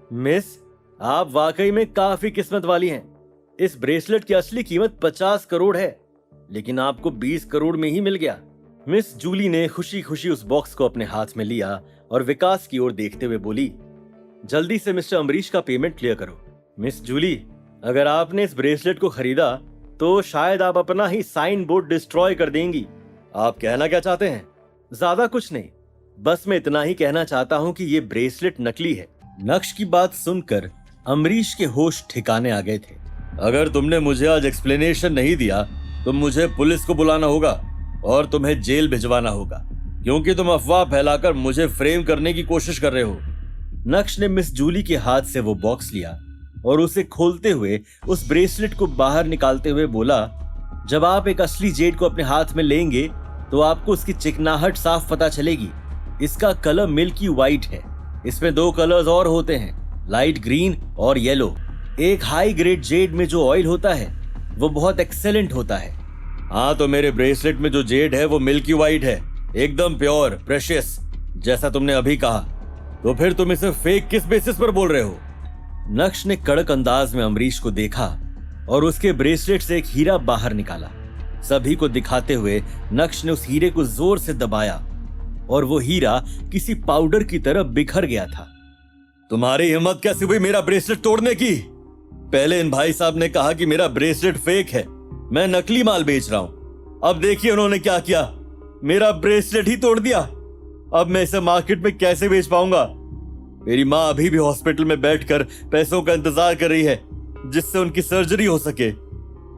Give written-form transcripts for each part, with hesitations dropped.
Miss, आप वाकई में काफी किस्मत वाली हैं। इस ब्रेसलेट की असली कीमत 50 करोड़ है, लेकिन आपको 20 करोड़ में ही मिल गया। मिस जूली ने खुशी खुशी उस बॉक्स को अपने हाथ में लिया और विकास की ओर देखते हुए बोली, जल्दी से मिस्टर अम्बरीश का पेमेंट क्लियर करो। मिस जूली, अगर आपने इस ब्रेसलेट को खरीदा तो शायद आप अपना ही साइन बोर्ड डिस्ट्रॉय कर देंगी। आप कहना क्या चाहते हैं? ज्यादा कुछ नहीं, बस मैं इतना ही कहना चाहता हूँ कि ये ब्रेसलेट नकली है। नक्श की बात सुनकर अम्बरीश के होश ठिकाने आ गए थे। अगर तुमने मुझे आज एक्सप्लेनेशन नहीं दिया तो मुझे पुलिस को बुलाना होगा और तुम्हें जेल भिजवाना होगा, क्योंकि तुम अफवाह फैलाकर मुझे फ्रेम करने की कोशिश कर रहे हो। नक्श ने मिस जूली के हाथ से वो बॉक्स लिया और उसे खोलते हुए उस ब्रेसलेट को बाहर निकालते हुए बोला, जब आप एक असली जेड को अपने हाथ में लेंगे तो आपको उसकी चिकनाहट साफ पता चलेगी। इसका कलर मिल्की व्हाइट है। इसमें 2 कलर्स और होते हैं, लाइट ग्रीन और येलो। एक हाई ग्रेड जेड में जो ऑयल होता है वो बहुत एक्सेलेंट होता है। हाँ, तो मेरे ब्रेसलेट में जो जेड है वो मिल्की व्हाइट है, एकदम प्योर प्रेशियस, जैसा तुमने अभी कहा। तो फिर तुम इसे फेक किस बेसिस पर बोल रहे हो? नक्श ने कड़क अंदाज में अम्बरीश को देखा और उसके ब्रेसलेट से एक हीरा बाहर निकाला। सभी को दिखाते हुए नक्श ने उस हीरे को जोर से दबाया और वो हीरा किसी पाउडर की तरह बिखर गया था। तुम्हारी हिम्मत कैसे हुई मेरा ब्रेसलेट तोड़ने की? पहले इन भाई साहब ने कहा कि मेरा ब्रेसलेट फेक है, मैं नकली माल बेच रहा हूं। अब देखिए उन्होंने क्या किया, मेरा ब्रेसलेट ही तोड़ दिया। अब मैं इसे मार्केट में कैसे बेच पाऊंगा? मेरी माँ अभी भी हॉस्पिटल में बैठकर पैसों का इंतजार कर रही है जिससे उनकी सर्जरी हो सके।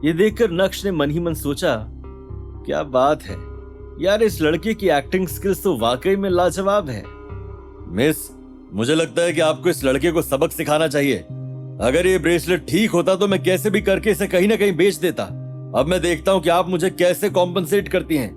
ये देखकर नक्श ने मन ही मन सोचा, क्या बात है यार, इस लड़के की एक्टिंग स्किल्स तो वाकई में लाजवाब है। मिस, मुझे लगता है कि आपको इस लड़के को सबक सिखाना चाहिए। अगर ये ब्रेसलेट ठीक होता तो मैं कैसे भी करके इसे कहीं ना कहीं बेच देता। अब मैं देखता हूं कि आप मुझे कैसे कॉम्पनसेट करती हैं,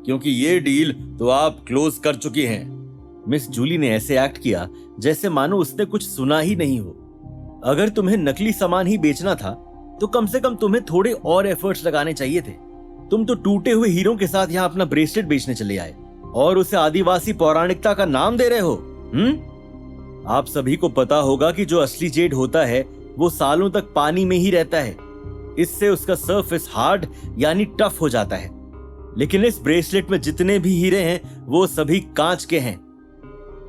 क्योंकि ये डील तो आप क्लोज कर चुकी हैं। मिस जूली ने ऐसे एक्ट किया जैसे मानो उसने कुछ सुना ही नहीं हो। अगर तुम्हें नकली सामान ही बेचना था तो कम से कम तुम्हें थोड़े और एफर्ट्स लगाने चाहिए थे। तुम तो टूटे हुए हीरों के साथ यहाँ अपना ब्रेसलेट बेचने चले आए और उसे आदिवासी पौराणिकता का नाम दे रहे हो। आप सभी को पता होगा कि जो असली जेड होता है वो सालों तक पानी में ही रहता है। इससे उसका सरफेस हार्ड यानी टफ हो जाता है, लेकिन इस ब्रेसलेट में जितने भी हीरे हैं वो सभी कांच के हैं।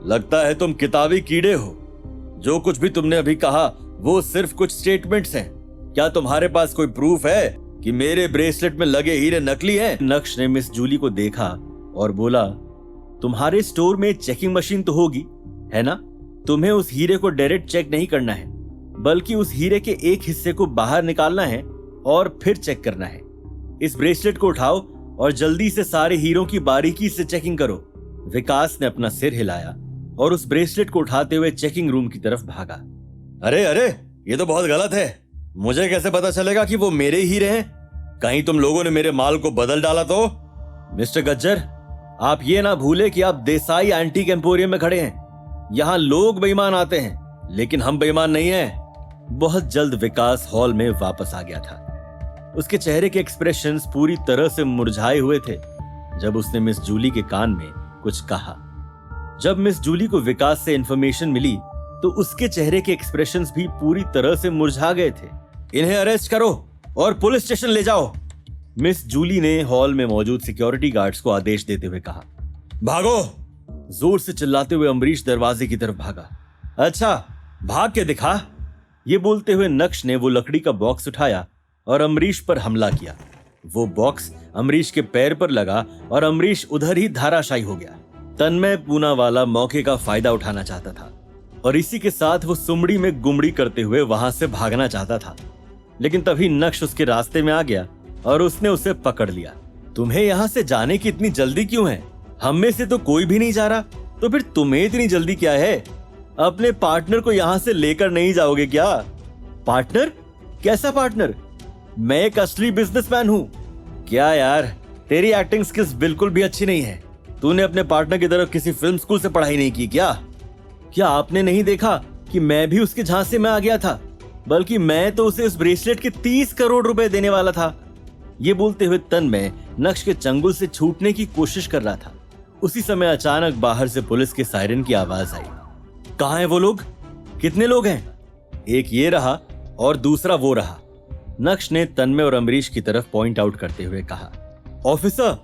लगता है तुम किताबी कीड़े हो। जो कुछ भी तुमने अभी कहा वो सिर्फ कुछ स्टेटमेंट्स हैं। क्या तुम्हारे पास कोई प्रूफ है कि मेरे ब्रेसलेट में लगे हीरे नकली हैं? नक्श ने मिस जूली को देखा और बोला, तुम्हारे स्टोर में चेकिंग मशीन तो होगी, है ना? तुम्हें उस हीरे को डायरेक्ट चेक नहीं करना है, बल्कि उस हीरे के एक हिस्से को बाहर निकालना है और फिर चेक करना है। इस ब्रेसलेट को उठाओ और जल्दी से सारे हीरों की बारीकी से चेकिंग करो। विकास ने अपना सिर हिलाया और उस ब्रेसलेट को उठाते हुए चेकिंग रूम की तरफ भागा। अरे अरे, ये तो बहुत गलत है। मुझे कैसे पता चलेगा कि वो मेरे हीरे हैं? कहीं तुम लोगों ने मेरे माल को बदल डाला तो? मिस्टर गज्जर, आप ये ना भूले कि आप देसाई एंटीक एम्पोरियम में खड़े हैं। यहाँ लोग बेईमान आते हैं, लेकिन हम बेईमान नहीं हैं। बहुत जल्द विकास हॉल में वापस आ गया था। उसके चेहरे के एक्सप्रेशंस पूरी तरह से मुरझाए हुए थे जब उसने मिस जूली के कान में कुछ कहा। जब मिस जूली को विकास से इंफॉर्मेशन मिली तो उसके चेहरे के एक्सप्रेशंस भी पूरी तरह से मुरझा गए थे। इन्हें अरेस्ट करो और पुलिस स्टेशन ले जाओ, मिस जूली ने हॉल में मौजूद सिक्योरिटी गार्ड्स को आदेश देते हुए कहा। भागो, जोर से चिल्लाते हुए अम्बरीश दरवाजे की तरफ भागा। अच्छा, भाग के दिखा। ये बोलते हुए नक्श ने वो लकड़ी का बॉक्स उठाया और अम्बरीश पर हमला किया। वो बॉक्स अम्बरीश के पैर पर लगा और अम्बरीश उधर ही धाराशायी हो गया। तन्मय पूनावाला मौके का फायदा उठाना चाहता था और इसी के साथ वो सुमड़ी में गुमड़ी करते हुए वहां से भागना चाहता था, लेकिन तभी नक्श उसके रास्ते में आ गया और उसने उसे पकड़ लिया। तुम्हें यहाँ से जाने की इतनी जल्दी क्यों है? हम में से तो कोई भी नहीं जा रहा, तो फिर तुम्हें इतनी जल्दी क्या है? अपने पार्टनर को यहाँ से लेकर नहीं जाओगे क्या? पार्टनर? कैसा पार्टनर? मैं एक असली बिजनेसमैन हूँ। क्या यार, तेरी एक्टिंग स्किल्स बिल्कुल भी अच्छी नहीं है। तूने अपने पार्टनर की तरफ किसी फिल्म स्कूल से पढ़ाई नहीं की क्या? क्या आपने नहीं देखा कि मैं भी उसके झांसे में आ गया था? बल्कि मैं तो उसे उस ब्रेसलेट के 30 करोड़ रुपए देने वाला था। ये बोलते हुए तन्मय नक्श के चंगुल से छूटने की कोशिश कर रहा था। उसी समय अचानक बाहर से पुलिस के सायरन की आवाज आई। कहाँ हैं वो लोग? कितने लोग हैं? एक ये रहा और दूसरा वो रहा। नक्श ने तन्मय और अमरीश की तरफ पॉइंट आउट करते हुए कहा, ऑफिसर,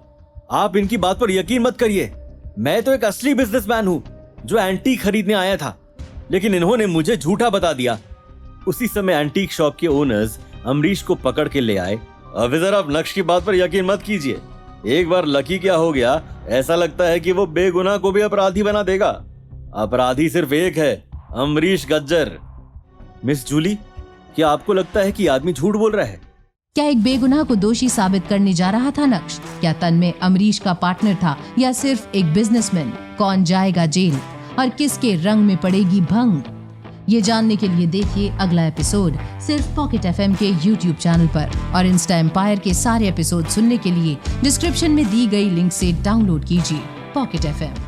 आप इनकी बात पर यकीन मत करिए। मैं तो एक असली बिजनेसमैन हूं जो एंटीक खरीदने आया था, लेकिन इन्होंने मुझे झूठा बता दिया। उसी समय एंटीक शॉप के ओनर्स अमरीश को पकड़ के ले आए। ऑफिसर, आप नक्श की बात पर यकीन मत कीजिए। एक बार लकी क्या हो गया, ऐसा लगता है कि वो बेगुनाह को भी अपराधी बना देगा। अपराधी सिर्फ एक है, अमरीश गज्जर। मिस जूली, क्या आपको लगता है कि आदमी झूठ बोल रहा है? क्या एक बेगुनाह को दोषी साबित करने जा रहा था नक्श? क्या तन्मय अमरीश का पार्टनर था या सिर्फ एक बिजनेसमैन? कौन जाएगा जेल और किसके रंग में पड़ेगी भंग? ये जानने के लिए देखिए अगला एपिसोड सिर्फ पॉकेट एफएम के YouTube चैनल पर, और इंस्टा एम्पायर के सारे एपिसोड सुनने के लिए डिस्क्रिप्शन में दी गई लिंक से डाउनलोड कीजिए पॉकेट एफएम।